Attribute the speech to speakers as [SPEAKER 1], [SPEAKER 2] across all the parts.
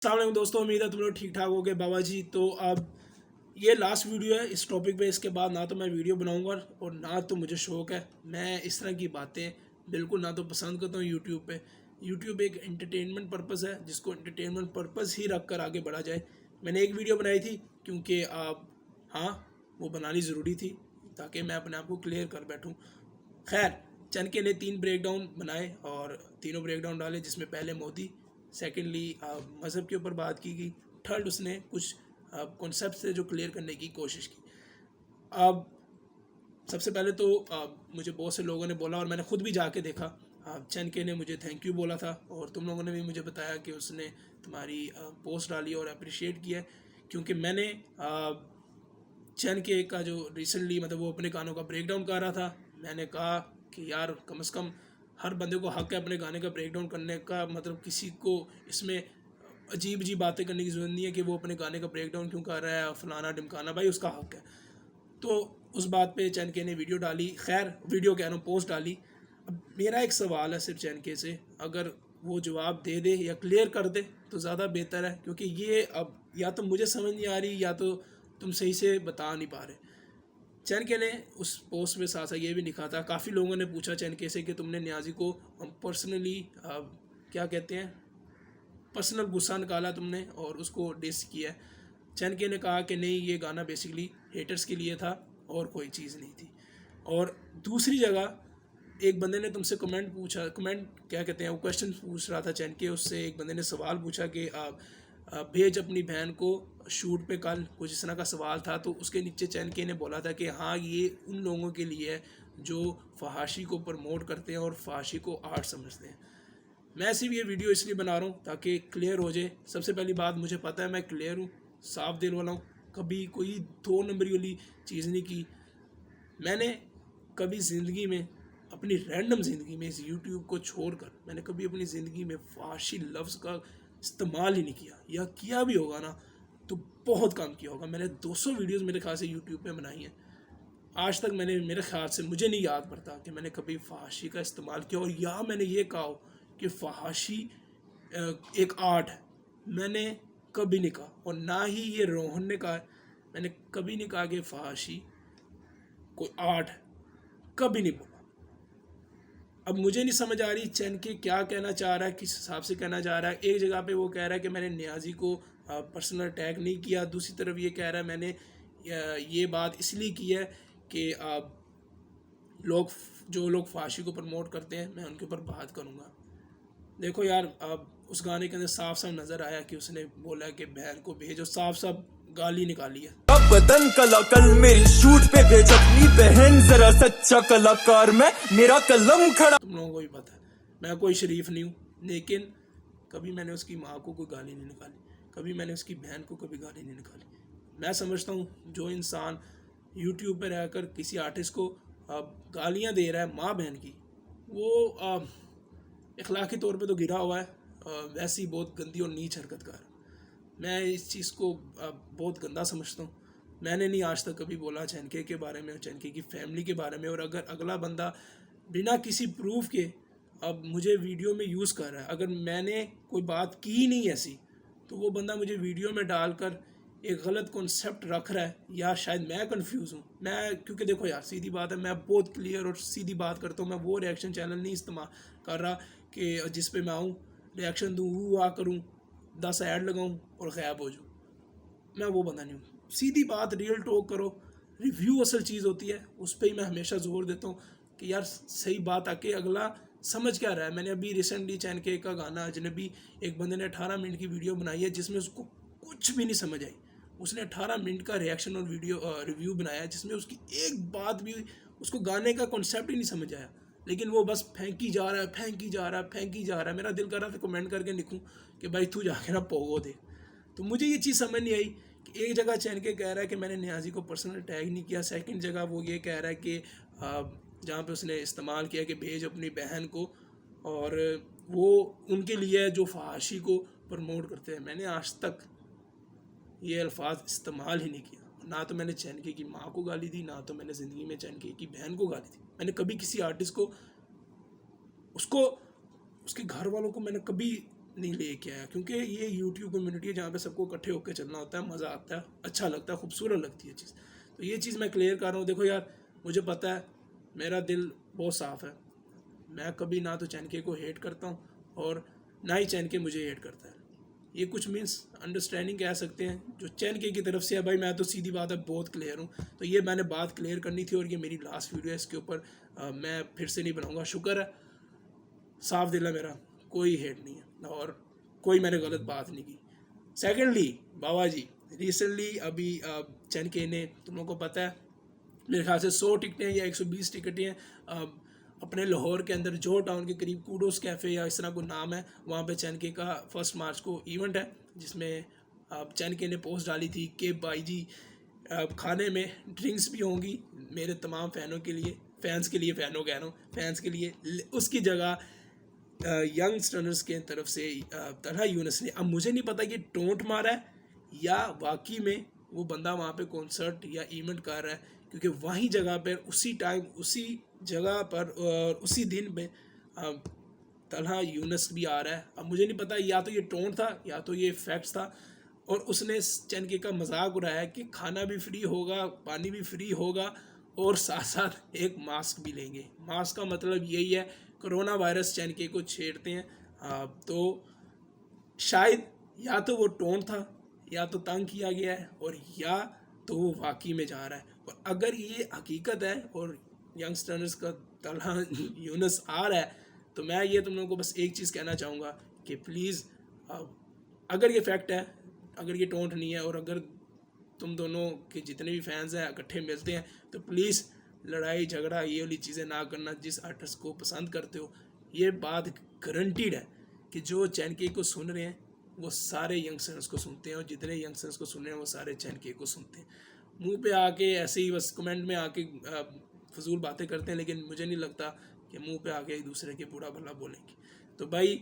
[SPEAKER 1] अस्सलाम दोस्तों, उम्मीद है तुम लोग ठीक ठाक हो गए बाबा जी। तो अब ये लास्ट वीडियो है इस टॉपिक पे। इसके बाद ना तो मैं वीडियो बनाऊंगा और ना तो मुझे शौक़ है। मैं इस तरह की बातें बिल्कुल ना तो पसंद करता हूँ यूट्यूब पे। यूट्यूब एक एंटरटेनमेंट पर्पज़ है जिसको एंटरटेनमेंट पर्पज़ ही रख कर आगे बढ़ा जाए। मैंने एक वीडियो बनाई थी क्योंकि अब हाँ, वो बनानी ज़रूरी थी ताकि मैं अपने आप को क्लियर कर बैठूँ। खैर, चनके ने 3 ब्रेकडाउन बनाए और तीनों ब्रेकडाउन डाले, जिसमें पहले मोदी, सेकेंडली मज़हब के ऊपर बात की गई, थर्ड उसने कुछ कॉन्सेप्ट से जो क्लियर करने की कोशिश की। अब सबसे पहले तो मुझे बहुत से लोगों ने बोला और मैंने ख़ुद भी जाके देखा। चनके ने मुझे थैंक यू बोला था और तुम लोगों ने भी मुझे बताया कि उसने तुम्हारी पोस्ट डाली और अप्रिशिएट किया, क्योंकि मैंने चनके का जो रिसेंटली मतलब वो अपने गानों का ब्रेकडाउन कर रहा था। मैंने कहा कि यार कम से कम हर बंदे को हक़ है अपने गाने का ब्रेकडाउन करने का। मतलब किसी को इसमें अजीब अजीब बातें करने की ज़रूरत नहीं है कि वो अपने गाने का ब्रेकडाउन क्यों कर रहा है, फ़लाना ढिमकाना, भाई उसका हक़ है। तो उस बात पे चनके ने वीडियो डाली, खैर वीडियो कह रहा हूँ, पोस्ट डाली। अब मेरा एक सवाल है सिर्फ चनके से, अगर वो जवाब दे दे या क्लियर कर दे तो ज़्यादा बेहतर है, क्योंकि ये अब या तो मुझे समझ नहीं आ रही या तो तुम सही से बता नहीं पा रहे। चनके ने उस पोस्ट में साथ साथ ये भी लिखा था, काफ़ी लोगों ने पूछा चनके से कि तुमने न्याजी को पर्सनली क्या कहते हैं, पर्सनल गुस्सा निकाला तुमने और उसको डिस किया। चनके ने कहा कि नहीं, ये गाना बेसिकली हेटर्स के लिए था और कोई चीज़ नहीं थी। और दूसरी जगह एक बंदे ने तुमसे कमेंट पूछा, कमेंट क्या कहते हैं, वो क्वेश्चन पूछ रहा था चनके उससे। एक बंदे ने सवाल पूछा कि भेज अपनी बहन को शूट पे कल, कुछ इस तरह का सवाल था। तो उसके नीचे चनके ने बोला था कि हाँ, ये उन लोगों के लिए है जो फहाशी को प्रमोट करते हैं और फहाशी को आर्ट समझते हैं। मैं सिर्फ ये वीडियो इसलिए बना रहा हूँ ताकि क्लियर हो जाए। सबसे पहली बात, मुझे पता है मैं क्लियर हूँ, साफ दिल वाला हूँ, कभी कोई 2 नंबरी वाली चीज़ नहीं की। मैंने कभी ज़िंदगी में, अपनी रैंडम ज़िंदगी में, इस यूट्यूब को छोड़कर मैंने कभी अपनी ज़िंदगी में फहाशी लफ्ज़ का इस्तेमाल ही नहीं किया, या किया भी होगा ना तो बहुत कम किया होगा। मैंने 200 वीडियोज़ मेरे ख्याल से यूट्यूब पे बनाई हैं। आज तक मैंने, मेरे ख्याल से मुझे नहीं याद पड़ता कि मैंने कभी फहाशी का इस्तेमाल किया और या मैंने ये कहा हो कि फहाशी एक आर्ट है। मैंने कभी नहीं कहा, और ना ही ये रोहन ने कहा है। मैंने कभी नहीं कहा कि फहाशी कोई आर्ट है, कभी नहीं बोला। अब मुझे नहीं समझ आ रही चनके क्या कहना चाह रहा है, किस हिसाब से कहना चाह रहा है। एक जगह पे वो कह रहा है कि मैंने न्याजी को पर्सनल अटैक नहीं किया, दूसरी तरफ ये कह रहा है मैंने ये बात इसलिए की है कि लोग, जो लोग फाशी को प्रमोट करते हैं, मैं उनके ऊपर बात करूँगा। देखो यार, अब उस गाने के अंदर साफ साफ नज़र आया कि उसने बोला कि बहन को भेजो, साफ साफ गाली निकाली है।
[SPEAKER 2] बदन कला कल मेरी शूट पे भेज अपनी बहन, जरा सच्चा कलाकार मैं, मेरा कलम खड़ा।
[SPEAKER 1] तुम लोगों को भी पता है मैं कोई शरीफ नहीं हूँ, लेकिन कभी मैंने उसकी माँ को कोई गाली नहीं निकाली, कभी मैंने उसकी बहन को कभी गाली नहीं निकाली। मैं समझता हूँ जो इंसान यूट्यूब पर रहकर किसी आर्टिस्ट को गालियाँ दे रहा है माँ बहन की, वो इखलाकी तौर पे तो गिरा हुआ है, वैसी बहुत गंदी और नीच हरकत कर। मैं इस चीज़ को बहुत गंदा समझता हूँ। मैंने नहीं आज तक कभी बोला चनके के बारे में, चनके की फैमिली के बारे में। और अगर अगला बंदा बिना किसी प्रूफ के अब मुझे वीडियो में यूज़ कर रहा है, अगर मैंने कोई बात की नहीं ऐसी, तो वो बंदा मुझे वीडियो में डालकर एक गलत कॉन्सेप्ट रख रहा है, या शायद मैं कंफ्यूज हूँ। मैं, क्योंकि देखो यार, सीधी बात है, मैं बहुत क्लियर और सीधी बात करता हूँ। मैं वो रिएक्शन चैनल नहीं इस्तेमाल कर रहा कि जिस पे मैं आऊँ, रिएक्शन दूँ, हुआ करूँ, 10 ऐड लगाऊँ और ग़ायब हो जाऊँ। मैं वो बंदा नहीं हूँ। सीधी बात, रियल टॉक करो। रिव्यू असल चीज़ होती है, उस पर ही मैं हमेशा ज़ोर देता हूँ कि यार सही बात आके अगला समझ क्या रहा है। मैंने अभी रिसेंटली चनके का गाना अजनबी, एक बंदे ने 18 मिनट की वीडियो बनाई है जिसमें उसको कुछ भी नहीं समझ आई। उसने 18 मिनट का रिएक्शन और वीडियो रिव्यू बनाया जिसमें उसकी एक बात भी, उसको गाने का कॉन्सेप्ट ही नहीं समझ आया, लेकिन वो बस फेंकी जा रहा है, फेंकी जा रहा है, फेंकी जा रहा है। मेरा दिल कर रहा था कमेंट करके लिखूँ कि भाई तू जाके ना पोगो दे। तो मुझे ये चीज़ समझ नहीं आई कि एक जगह चनके कह रहा है कि मैंने न्याजी को पर्सनल टैग नहीं किया, सेकंड जगह वो ये कह रहा है कि जहाँ पे उसने इस्तेमाल किया कि भेज अपनी बहन को, और वो उनके लिए जो फहाशी को प्रमोट करते हैं। मैंने आज तक ये अल्फाज इस्तेमाल ही नहीं किया। ना तो मैंने चनके की माँ को गाली दी, ना तो मैंने ज़िंदगी में चनके की बहन को गाली दी। मैंने कभी किसी आर्टिस्ट को, उसको, उसके घर वालों को मैंने कभी नहीं लेके आया, क्योंकि ये यूट्यूब कम्युनिटी है जहाँ पे सबको इकट्ठे होकर चलना होता है, मज़ा आता है, अच्छा लगता है, खूबसूरत लगती है चीज़। तो ये चीज़ मैं क्लियर कर रहा हूँ। देखो यार, मुझे पता है, मेरा दिल बहुत साफ़ है, मैं कभी ना तो चैनके को हेट करता हूँ और ना ही चैनके मुझे हेट करता है। ये कुछ मीन्स अंडरस्टैंडिंग कह सकते हैं जो चैनके की तरफ से है। भाई मैं तो सीधी बात है बहुत क्लियर हूँ, तो ये मैंने बात क्लियर करनी थी और ये मेरी लास्ट वीडियो है, इसके ऊपर मैं फिर से नहीं बनाऊँगा। शुक्र है, साफ दिल है मेरा, कोई हेट नहीं है और कोई मैंने गलत बात नहीं की। सेकेंडली बाबा जी, रिसेंटली अभी चैनके ने, तुम लोगों को पता है, मेरे ख्याल से 100 टिकटें या 120 टिकटें हैं अपने लाहौर के अंदर जो टाउन के करीब कूडोस कैफ़े या इस तरह कोई नाम है, वहाँ पे चैनके का 1 मार्च को इवेंट है, जिसमें चैनके ने पोस्ट डाली थी कि भाई जी खाने में ड्रिंक्स भी होंगी मेरे तमाम फ़ैनों के लिए, फैंस के लिए, फ़ैनों कह रहा हूँ, फैंस के लिए। उसकी जगह यंगस्टर्स के तरफ से तलहा यूनुस ने, अब मुझे नहीं पता कि टोंट मारा है या वाकई में वो बंदा वहाँ पे कॉन्सर्ट या इवेंट कर रहा है, क्योंकि वहीं जगह पर उसी टाइम उसी जगह पर और उसी दिन में तलहा यूनुस भी आ रहा है। अब मुझे नहीं पता या तो ये टोंट था या तो ये फैक्ट्स था, और उसने चैनके का मजाक उड़ाया कि खाना भी फ्री होगा, पानी भी फ्री होगा और साथ साथ एक मास्क भी लेंगे। मास्क का मतलब यही है, कोरोना वायरस चैनके को छेड़ते हैं। तो शायद या तो वो टोन था या तो तंग किया गया है और या तो वो वाकई में जा रहा है। और अगर ये हकीकत है और यंगस्टर्स का तलहा यूनुस आ रहा है, तो मैं ये तुम लोगों को बस एक चीज़ कहना चाहूँगा कि प्लीज़, अगर ये फैक्ट है, अगर ये टोंट नहीं है और अगर तुम दोनों के जितने भी फैंस हैं इकट्ठे मिलते हैं, तो प्लीज़ लड़ाई झगड़ा ये वाली चीज़ें ना करना। जिस आर्टिस्ट को पसंद करते हो, ये बात गारंटीड है कि जो चैनके को सुन रहे हैं वो सारे यंगस्टर्स को सुनते हैं, और जितने यंगस्टर्स को सुन रहे हैं वो सारे चैनके को सुनते हैं। मुंह पे आके ऐसे ही बस कमेंट में आके फजूल बातें करते हैं, लेकिन मुझे नहीं लगता कि मुंह पे आके एक दूसरे के बुरा भला बोलेंगे। तो भाई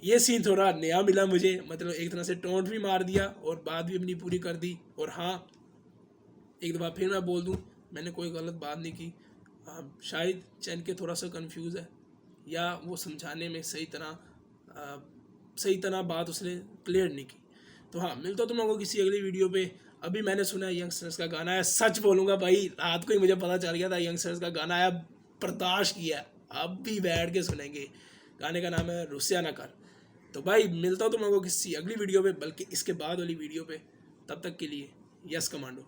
[SPEAKER 1] ये सीन थोड़ा नया मिला मुझे, मतलब एक तरह से टोंट भी मार दिया और बात भी अपनी पूरी कर दी। और हाँ, एक दफ़ा फिर मैं बोल दूँ, मैंने कोई गलत बात नहीं की। शायद चैनके थोड़ा सा कंफ्यूज है या वो समझाने में सही तरह बात उसने क्लियर नहीं की। तो हाँ, मिलता तुम लोगों को किसी अगली वीडियो पे। अभी मैंने सुना है यंगस्टर्स का गाना है, सच बोलूँगा भाई, रात को ही मुझे पता चल गया था यंगस्टर्स का गाना आया, बर्दाश्त किया, अब भी बैठ के सुनेंगे। गाने का नाम है रुस्या ना कर। तो भाई मिलता हूँ तुम लोगों को किसी अगली वीडियो पे, बल्कि इसके बाद वाली वीडियो पे। तब तक के लिए यस कमांडो।